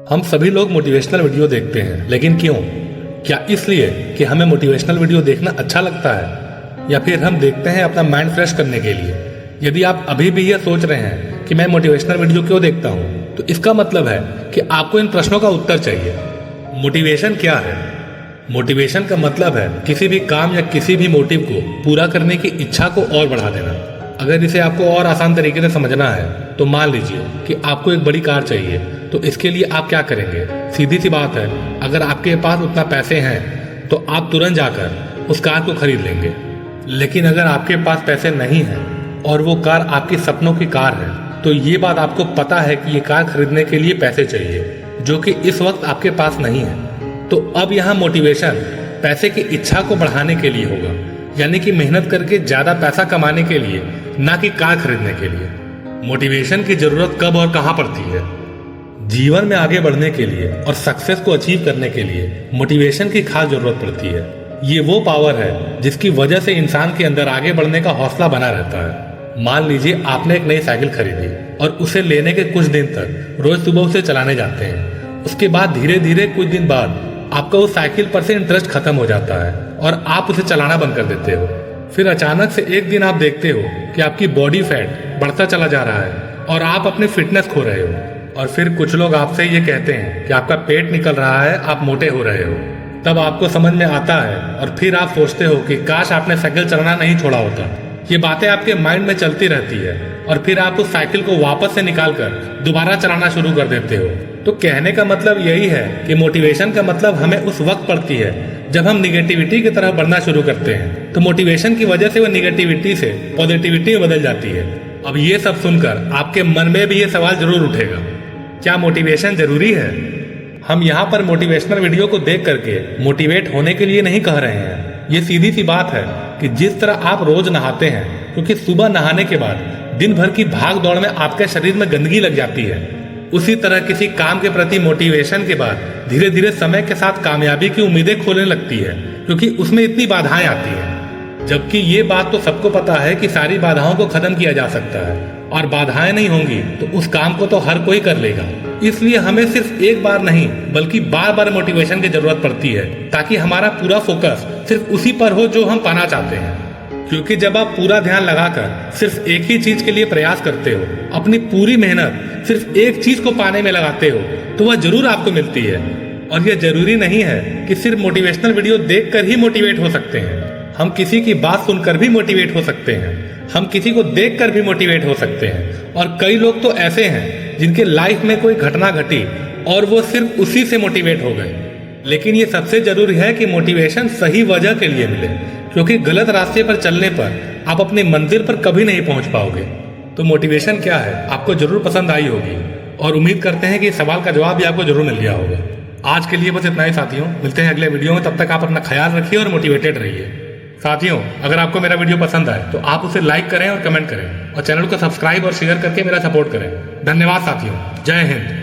हम सभी लोग मोटिवेशनल वीडियो देखते हैं, लेकिन क्यों? क्या इसलिए कि हमें मोटिवेशनल वीडियो देखना अच्छा लगता है, या फिर हम देखते हैं अपना माइंड फ्रेश करने के लिए? यदि आप अभी भी यह सोच रहे हैं कि मैं मोटिवेशनल वीडियो क्यों देखता हूं, तो इसका मतलब है कि आपको इन प्रश्नों का उत्तर चाहिए। मोटिवेशन क्या है? मोटिवेशन का मतलब है किसी भी काम या किसी भी मोटिव को पूरा करने की इच्छा को और बढ़ा देना। अगर इसे आपको और आसान तरीके से समझना है तो मान लीजिए कि आपको एक बड़ी कार चाहिए, तो इसके लिए आप क्या करेंगे? सीधी सी बात है, अगर आपके पास उतना पैसे हैं तो आप तुरंत जाकर उस कार को खरीद लेंगे। लेकिन अगर आपके पास पैसे नहीं हैं और वो कार आपकी सपनों की कार है, तो ये बात आपको पता है कि ये कार खरीदने के लिए पैसे चाहिए, जो कि इस वक्त आपके पास नहीं है। तो अब यहाँ मोटिवेशन पैसे की इच्छा को बढ़ाने के लिए होगा, यानी कि मेहनत करके ज्यादा पैसा कमाने के लिए, ना कि कार खरीदने के लिए। मोटिवेशन की जरूरत कब और कहां पड़ती है? जीवन में आगे बढ़ने के लिए और सक्सेस को अचीव करने के लिए मोटिवेशन की खास जरूरत पड़ती है। ये वो पावर है जिसकी वजह से इंसान के अंदर आगे बढ़ने का हौसला बना रहता है। मान लीजिए आपने एक नई साइकिल खरीदी और उसे लेने के कुछ दिन तक रोज सुबह उसे चलाने जाते हैं। उसके बाद धीरे धीरे कुछ दिन बाद आपका उस साइकिल पर से इंटरेस्ट खत्म हो जाता है और आप उसे चलाना बंद कर देते हो। फिर अचानक से एक दिन आप देखते हो कि आपकी बॉडी फैट बढ़ता चला जा रहा है और आप अपनी फिटनेस खो रहे हो। और फिर कुछ लोग आपसे ये कहते हैं कि आपका पेट निकल रहा है, आप मोटे हो रहे हो। तब आपको समझ में आता है और फिर आप सोचते हो कि काश आपने साइकिल चलाना नहीं छोड़ा होता। ये बातें आपके माइंड में चलती रहती है और फिर आप उस साइकिल को वापस से निकालकर दोबारा चलाना शुरू कर देते हो। तो कहने का मतलब यही है कि मोटिवेशन का मतलब हमें उस वक्त पड़ती है जब हम निगेटिविटी की तरफ बढ़ना शुरू करते हैं। तो मोटिवेशन की वजह से वो निगेटिविटी से पॉजिटिविटी में बदल जाती है। अब ये सब सुनकर आपके मन में भी ये सवाल जरूर उठेगा, क्या मोटिवेशन जरूरी है? हम यहाँ पर मोटिवेशनल वीडियो को देख करके मोटिवेट होने के लिए नहीं कह रहे हैं। ये सीधी सी बात है कि जिस तरह आप रोज नहाते हैं, क्योंकि सुबह नहाने के बाद दिन भर की भाग दौड़ में आपके शरीर में गंदगी लग जाती है, उसी तरह किसी काम के प्रति मोटिवेशन के बाद धीरे धीरे समय के साथ कामयाबी की उम्मीदें खोलने लगती है, क्योंकि उसमें इतनी बाधाएं आती हैं। जबकि ये बात तो सबको पता है कि सारी बाधाओं को खत्म किया जा सकता है, और बाधाएं नहीं होंगी तो उस काम को तो हर कोई कर लेगा। इसलिए हमें सिर्फ एक बार नहीं बल्कि बार बार मोटिवेशन की जरूरत पड़ती है, ताकि हमारा पूरा फोकस सिर्फ उसी पर हो जो हम पाना चाहते हैं। क्योंकि जब आप पूरा ध्यान लगाकर सिर्फ एक ही चीज के लिए प्रयास करते हो, अपनी पूरी मेहनत सिर्फ एक चीज को पाने में लगाते हो, तो वह जरूर आपको मिलती है। और यह जरूरी नहीं है कि सिर्फ मोटिवेशनल वीडियो देखकर ही मोटिवेट हो सकते हैं। हम किसी की बात सुनकर भी मोटिवेट हो सकते हैं, हम किसी को देखकर भी मोटिवेट हो सकते हैं। और कई लोग तो ऐसे हैं जिनके लाइफ में कोई घटना घटी और वो सिर्फ उसी से मोटिवेट हो गए। लेकिन ये सबसे जरूरी है कि मोटिवेशन सही वजह के लिए मिले, क्योंकि गलत रास्ते पर चलने पर आप अपनी मंजिल पर कभी नहीं पहुंच पाओगे। तो मोटिवेशन क्या है, आपको जरूर पसंद आई होगी, और उम्मीद करते हैं कि इस सवाल का जवाब भी आपको जरूर मिल गया होगा। आज के लिए बस इतना ही साथियों, मिलते हैं अगले वीडियो में। तब तक आप अपना ख्याल रखिए और मोटिवेटेड रहिए। साथियों, अगर आपको मेरा वीडियो पसंद आए तो आप उसे लाइक करें और कमेंट करें, और चैनल को सब्सक्राइब और शेयर करके मेरा सपोर्ट करें। धन्यवाद साथियों, जय हिंद।